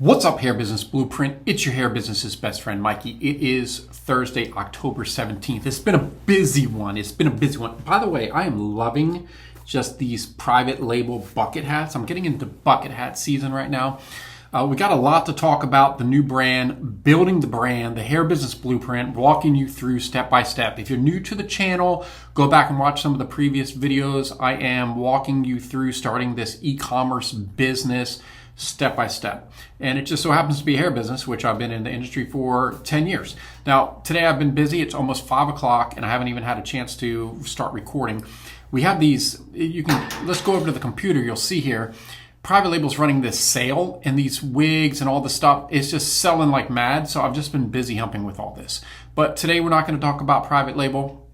What's up, Hair Business Blueprint? It's your hair business's best friend, Mikey. It is Thursday, October 17th. It's been a busy one. By the way, I am loving just these private label bucket hats. I'm getting into bucket hat season right now. We got a lot to talk about: the new brand, building the brand, the Hair Business Blueprint, walking you through step by step. If you're new to the channel, go back and watch some of the previous videos. I am walking you through starting this e-commerce business step by step. And it just so happens to be a hair business, which I've been in the industry for 10 years. Now, today I've been busy. It's almost 5 o'clock and I haven't even had a chance to start recording. We have these, let's go over to the computer. You'll see here, Private Label's running this sale, and these wigs and all the stuff is just selling like mad. So I've just been busy humping with all this. But today we're not going to talk about Private Label.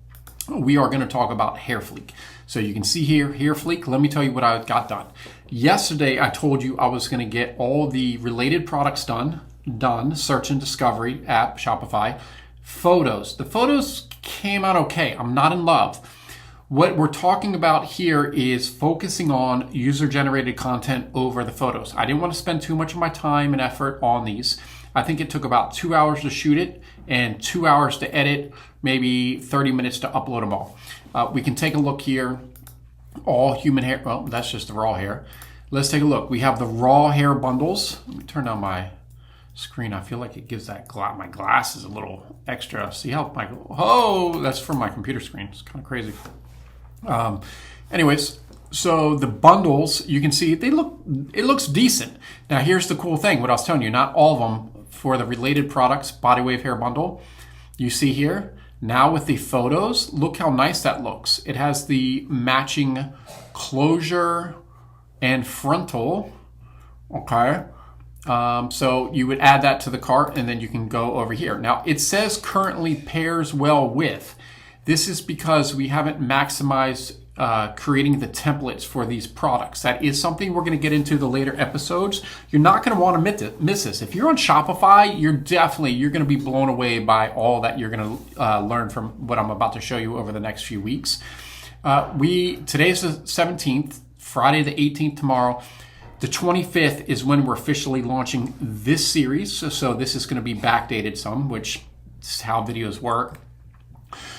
We are going to talk about Hair Fleek. So you can see here, Hair Fleek. Let me tell you what I got done. Yesterday, I told you I was going to get all the related products done, search and discovery app, Shopify, photos. The photos came out okay. I'm not in love. What we're talking about here is focusing on user-generated content over the photos. I didn't want to spend too much of my time and effort on these. I think it took about 2 hours to shoot it and 2 hours to edit, maybe 30 minutes to upload them all. We can take a look here. All human hair. Well, that's just the raw hair. Let's take a look. We have the raw hair bundles. Let me turn down my screen. I feel like it gives that my glasses a little extra. See how that's from my computer screen. It's kind of crazy. Anyways, so the bundles, you can see it looks decent. Now here's the cool thing, what I was telling you, not all of them for the related products, Body Wave hair bundle. You see here, now with the photos, look how nice that looks. It has the matching closure and frontal, okay? So you would add that to the cart and then you can go over here. Now it says currently pairs well with. This is because we haven't maximized creating the templates for these products. That is something we're going to get into the later episodes. You're not going to want to miss this. If you're on Shopify, you're going to be blown away by all that you're going to learn from what I'm about to show you over the next few weeks. Today's the 17th, Friday the 18th tomorrow. The 25th is when we're officially launching this series. So this is going to be backdated some, which is how videos work.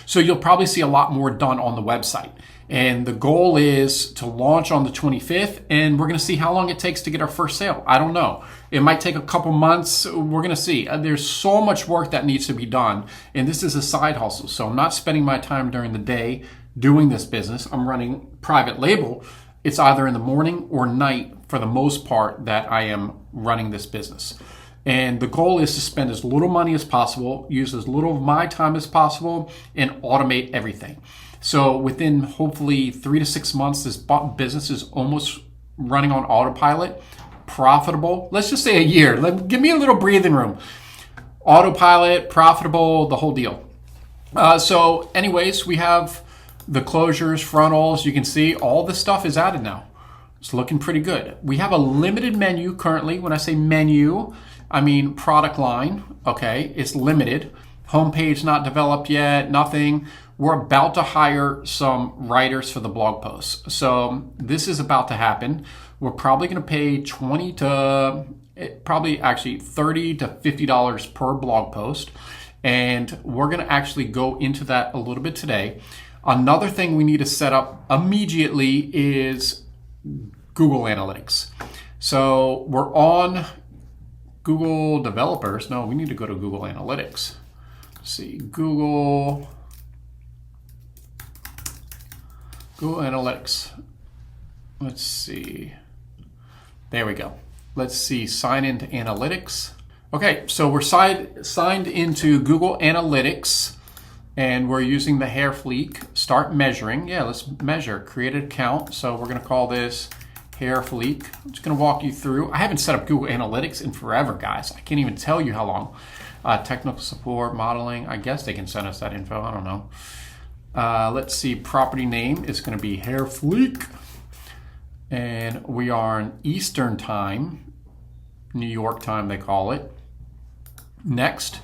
So you'll probably see a lot more done on the website. And the goal is to launch on the 25th, and we're going to see how long it takes to get our first sale. I don't know. It might take a couple months. We're going to see. There's so much work that needs to be done, and this is a side hustle. So I'm not spending my time during the day doing this business. I'm running Private Label. It's either in the morning or night for the most part that I am running this business. And the goal is to spend as little money as possible, use as little of my time as possible, and automate everything. So within hopefully 3 to 6 months, this business is almost running on autopilot, profitable. Let's just say a year. Give me a little breathing room. Autopilot, profitable, the whole deal. So anyways, we have the closures, frontals. You can see all this stuff is added now. It's looking pretty good. We have a limited menu currently. When I say menu, I mean product line, okay? It's limited. Homepage not developed yet, nothing. We're about to hire some writers for the blog posts. So this is about to happen. We're probably gonna pay $30 to $50 per blog post. And we're gonna actually go into that a little bit today. Another thing we need to set up immediately is Google Analytics. So we're on Google Developers. No, we need to go to Google Analytics. Let's see, Google Analytics. Let's see. There we go. Let's see, sign into Analytics. Okay, so we're signed into Google Analytics and we're using the Hair Fleek. Start measuring. Yeah, let's measure. Create an account. So we're going to call this Hair Fleek. I'm just going to walk you through. I haven't set up Google Analytics in forever, guys. I can't even tell you how long. Technical support, modeling. I guess they can send us that info. I don't know. Let's see. Property name is going to be Hair Fleek. And we are in Eastern Time. New York time, they call it. Next.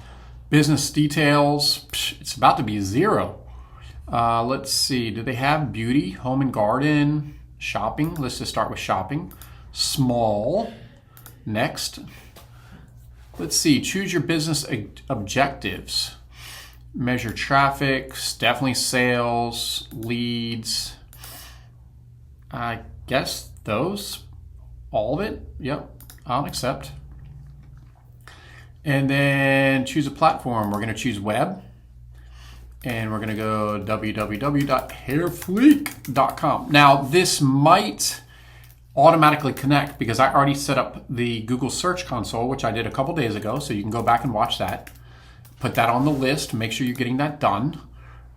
Business details. It's about to be 0. Let's see. Do they have beauty, home and garden? Shopping, let's just start with shopping. Small, next. Let's see, choose your business objectives. Measure traffic, definitely sales, leads. I guess those, all of it. Yep, I'll accept. And then choose a platform. We're going to choose web. And we're going to go www.hairfleek.com. Now, this might automatically connect because I already set up the Google Search Console, which I did a couple days ago. So you can go back and watch that. Put that on the list. Make sure you're getting that done.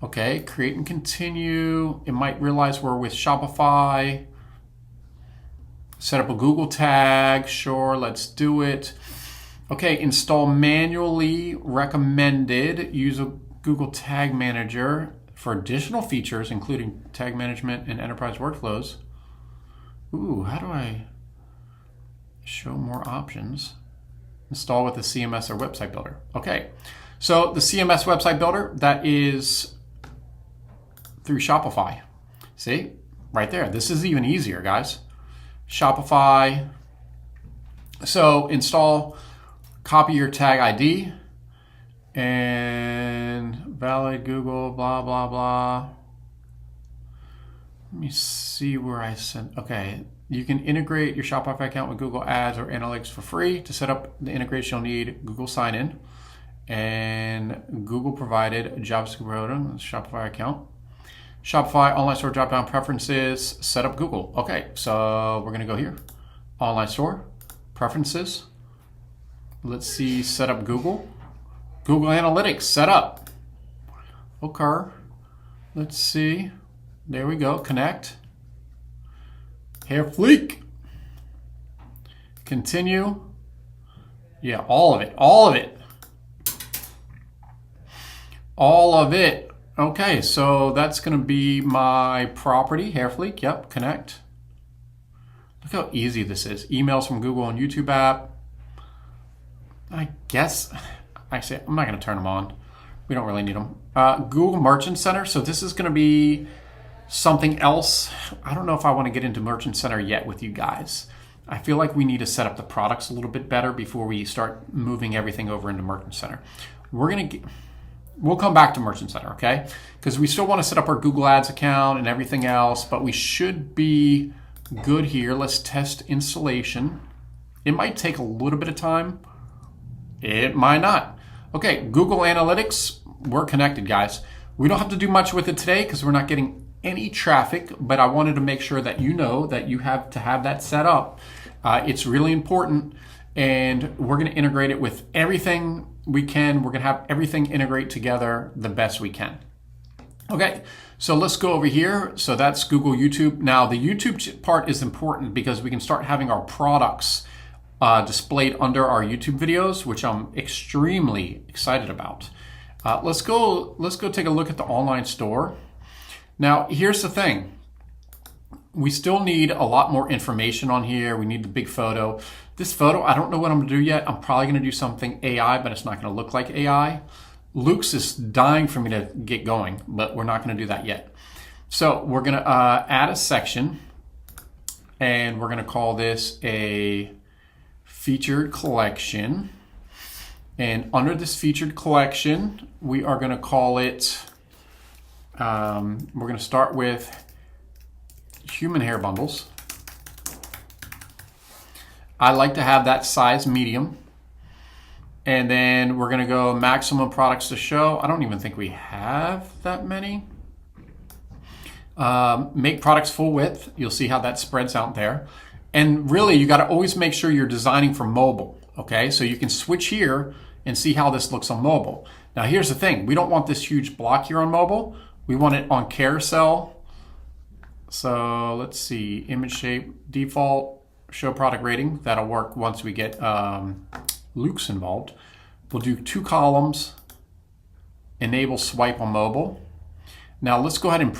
Okay, create and continue. It might realize we're with Shopify. Set up a Google tag. Sure, let's do it. Okay, install manually recommended. Use a Google Tag Manager for additional features, including tag management and enterprise workflows. Ooh, how do I show more options? Install with the CMS or website builder. Okay, so the CMS website builder, that is through Shopify. See, right there. This is even easier, guys. Shopify. So install, copy your tag ID, and valid Google, blah, blah, blah. Let me see where I sent. Okay, you can integrate your Shopify account with Google Ads or Analytics for free. To set up the integration, you'll need Google sign-in and Google provided JavaScript program, Shopify account. Shopify online store drop-down preferences, set up Google. Okay, so we're gonna go here. Online store, preferences. Let's see, set up Google. Google Analytics, set up. Okay, let's see. There we go, connect. Hair Fleek. Continue. Yeah, all of it, all of it. All of it. Okay, so that's gonna be my property, Hair Fleek, yep, connect. Look how easy this is. Emails from Google and YouTube app. I guess, actually, I'm not gonna turn them on. We don't really need them. Google Merchant Center, so this is gonna be something else. I don't know if I wanna get into Merchant Center yet with you guys. I feel like we need to set up the products a little bit better before we start moving everything over into Merchant Center. We'll come back to Merchant Center, okay? Because we still wanna set up our Google Ads account and everything else, but we should be good here. Let's test installation. It might take a little bit of time. It might not. Okay, Google Analytics, we're connected, guys. We don't have to do much with it today because we're not getting any traffic, but I wanted to make sure that you know that you have to have that set up. It's really important, and we're gonna integrate it with everything we can. We're gonna have everything integrate together the best we can. Okay, so let's go over here. So that's Google YouTube. Now the YouTube part is important because we can start having our products displayed under our YouTube videos, which I'm extremely excited about. Let's go take a look at the online store. Now, here's the thing. We still need a lot more information on here. We need the big photo. This photo, I don't know what I'm gonna do yet. I'm probably gonna do something AI, but it's not gonna look like AI. Luke's is dying for me to get going, but we're not gonna do that yet. So we're gonna add a section, and we're gonna call this a featured collection. And under this featured collection, we are gonna call it, we're gonna start with human hair bundles. I like to have that size medium. And then we're gonna go maximum products to show. I don't even think we have that many. Make products full width. You'll see how that spreads out there. And really, you gotta always make sure you're designing for mobile, okay? So you can switch here and see how this looks on mobile. Now here's the thing, we don't want this huge block here on mobile. We want it on carousel. So let's see, image shape, default, show product rating. That'll work once we get Luke's involved. We'll do 2 columns, enable swipe on mobile. Now let's go ahead and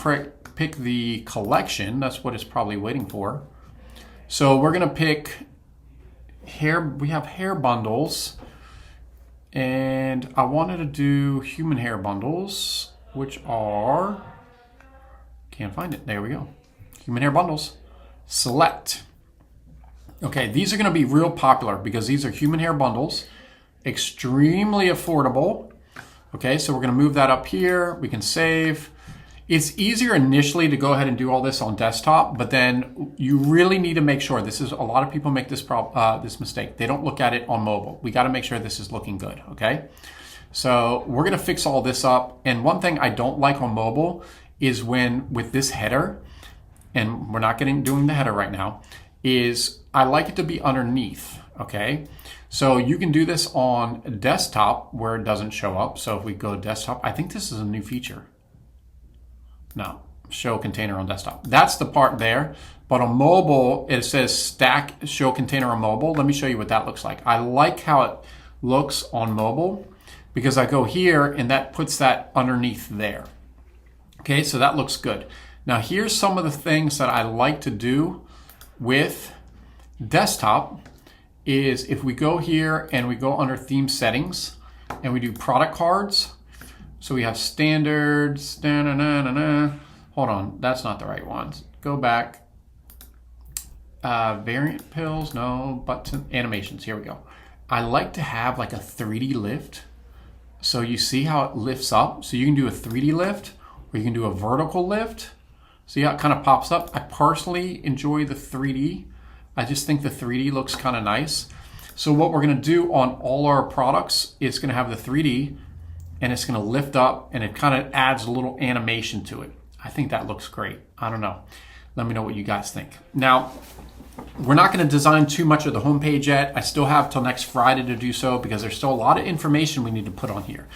pick the collection. That's what it's probably waiting for. So we're gonna pick hair, we have hair bundles, and I wanted to do human hair bundles, which are, can't find it, there we go. Human hair bundles, select. Okay, these are gonna be real popular because these are human hair bundles. extremely affordable. Okay, so we're going to move that up here. We can save. It's easier initially to go ahead and do all this on desktop, but then you really need to make sure this is, a lot of people make this this mistake. They don't look at it on mobile. We got to make sure this is looking good, okay? So we're going to fix all this up. And one thing I don't like on mobile is when with this header, and we're not doing the header right now, is I like it to be underneath, okay? So you can do this on desktop where it doesn't show up. So if we go desktop, I think this is a new feature. No, show container on desktop. That's the part there. But on mobile, it says stack show container on mobile. Let me show you what that looks like. I like how it looks on mobile because I go here and that puts that underneath there. Okay, so that looks good. Now here's some of the things that I like to do with desktop is if we go here and we go under theme settings and we do product cards. So we have standards, hold on, that's not the right ones. Go back, variant pills, no, button, animations, here we go. I like to have like a 3D lift. So you see how it lifts up? So you can do a 3D lift or you can do a vertical lift. See how it kind of pops up? I personally enjoy the 3D. I just think the 3D looks kind of nice. So what we're gonna do on all our products is gonna have the 3D and it's gonna lift up and it kind of adds a little animation to it. I think that looks great. I don't know. Let me know what you guys think. Now, we're not gonna design too much of the homepage yet. I still have till next Friday to do so because there's still a lot of information we need to put on here.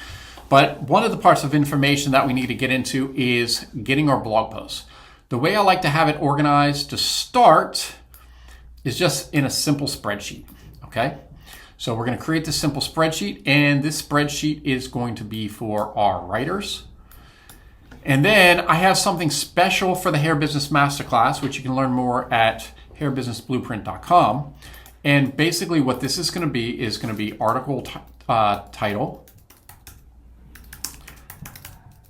But one of the parts of information that we need to get into is getting our blog posts. The way I like to have it organized to start is just in a simple spreadsheet, okay? So we're going to create this simple spreadsheet, and this spreadsheet is going to be for our writers. And then I have something special for the Hair Business Masterclass, which you can learn more at hairbusinessblueprint.com. And basically what this is going to be article title.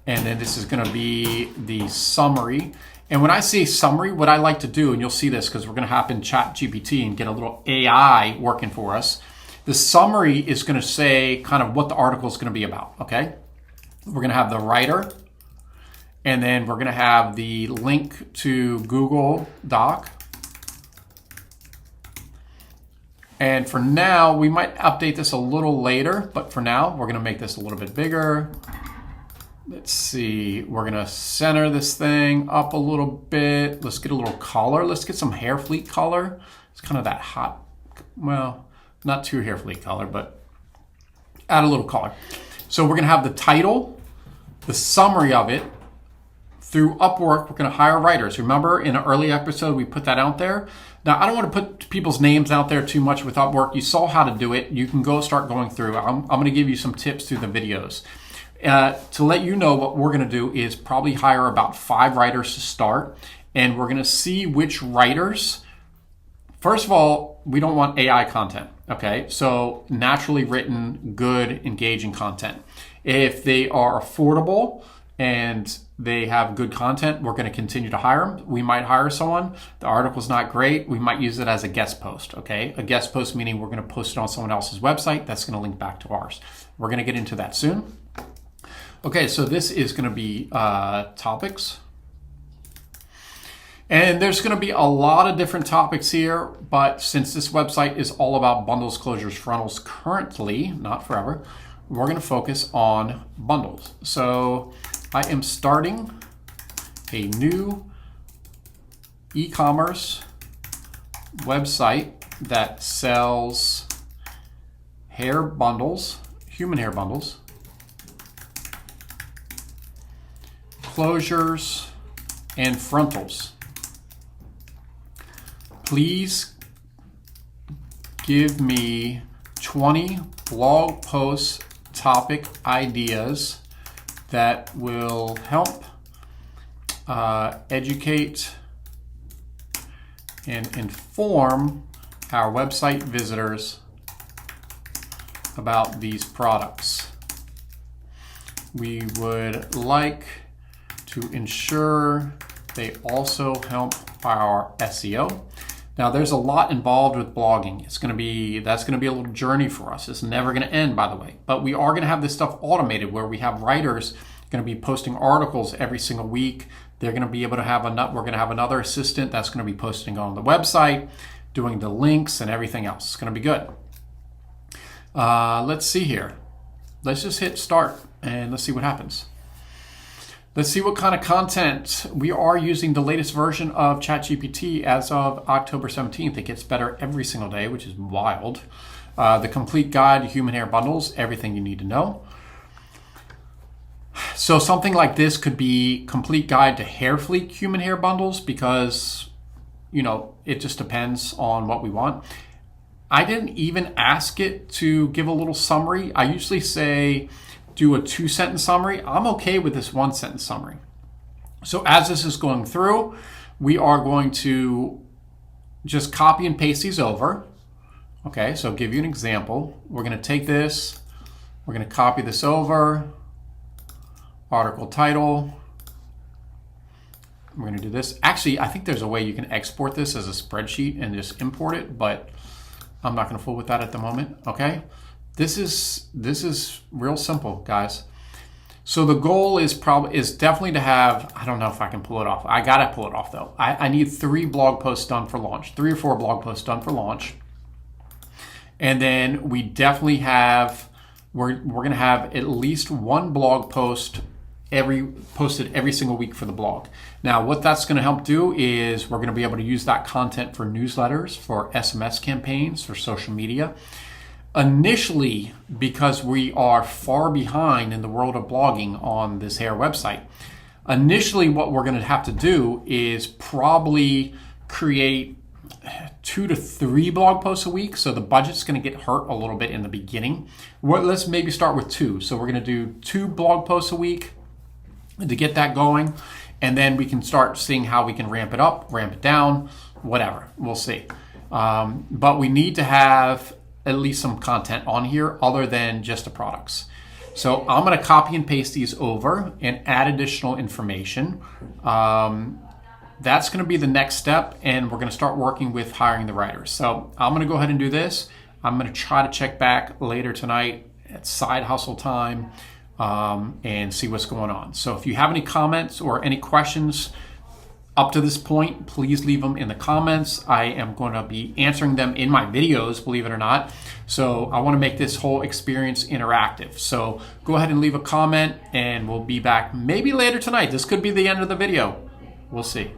And then this is going to be the summary. And when I say summary, what I like to do, and you'll see this because we're going to hop in ChatGPT and get a little AI working for us. The summary is going to say kind of what the article is going to be about, okay? We're going to have the writer, and then we're going to have the link to Google Doc. And for now, we might update this a little later, but for now, we're going to make this a little bit bigger. Let's see, we're going to center this thing up a little bit. Let's get a little color. Let's get some hair Fleek color. It's kind of that hot, well, not too hair Fleek color, but add a little color. So we're going to have the title, the summary of it. Through Upwork, we're going to hire writers. Remember, in an early episode, we put that out there. Now, I don't want to put people's names out there too much with Upwork. You saw how to do it. You can go start going through. I'm going to give you some tips through the videos. To let you know, what we're going to do is probably hire about 5 writers to start. And we're going to see which writers. First of all, we don't want AI content. Okay, so naturally written, good, engaging content. If they are affordable and they have good content, we're going to continue to hire them. We might hire someone. The article's not great. We might use it as a guest post, okay? A guest post meaning we're going to post it on someone else's website. That's going to link back to ours. We're going to get into that soon. Okay, so this is going to be topics. And there's going to be a lot of different topics here, but since this website is all about bundles, closures, frontals currently, not forever, we're going to focus on bundles. So I am starting a new e-commerce website that sells hair bundles, human hair bundles, closures, and frontals. Please give me 20 blog post topic ideas that will help educate and inform our website visitors about these products. We would like to ensure they also help our SEO. Now, there's a lot involved with blogging. That's going to be a little journey for us. It's never going to end, by the way. But we are going to have this stuff automated where we have writers going to be posting articles every single week. They're going to be able to have we're going to have another assistant that's going to be posting on the website, doing the links and everything else. It's going to be good. Let's see here. Let's just hit start and let's see what happens. Let's see what kind of content. We are using the latest version of ChatGPT as of October 17th. It gets better every single day, which is wild. The complete guide to human hair bundles, everything you need to know. So something like this could be complete guide to hair Fleek human hair bundles because, it just depends on what we want. I didn't even ask it to give a little summary. I usually say, do a 2-sentence summary. I'm okay with this 1-sentence summary. So as this is going through, we are going to just copy and paste these over. Okay, so I'll give you an example. We're going to take this, we're going to copy this over, article title. We're going to do this. Actually, I think there's a way you can export this as a spreadsheet and just import it, but I'm not going to fool with that at the moment. Okay. This is real simple, guys. So the goal is definitely to have, I don't know if I can pull it off. I got to pull it off though. I need 3 blog posts done for launch, 3 or 4 blog posts done for launch. And then we definitely we're going to have at least 1 blog post posted every single week for the blog. Now, what that's going to help do is we're going to be able to use that content for newsletters, for SMS campaigns, for social media. Initially, because we are far behind in the world of blogging on this hair website, initially what we're going to have to do is probably create 2 to 3 blog posts a week. So the budget's going to get hurt a little bit in the beginning. Let's maybe start with 2. So we're going to do 2 blog posts a week to get that going. And then we can start seeing how we can ramp it up, ramp it down, whatever. We'll see. But we need to have at least some content on here other than just the products. So I'm going to copy and paste these over and add additional information. That's going to be the next step, and we're going to start working with hiring the writers. So I'm going to go ahead and do this. I'm going to try to check back later tonight at side hustle time and see what's going on. So if you have any comments or any questions up to this point, please leave them in the comments. I am going to be answering them in my videos, believe it or not. So I want to make this whole experience interactive. So go ahead and leave a comment and we'll be back maybe later tonight. This could be the end of the video. We'll see.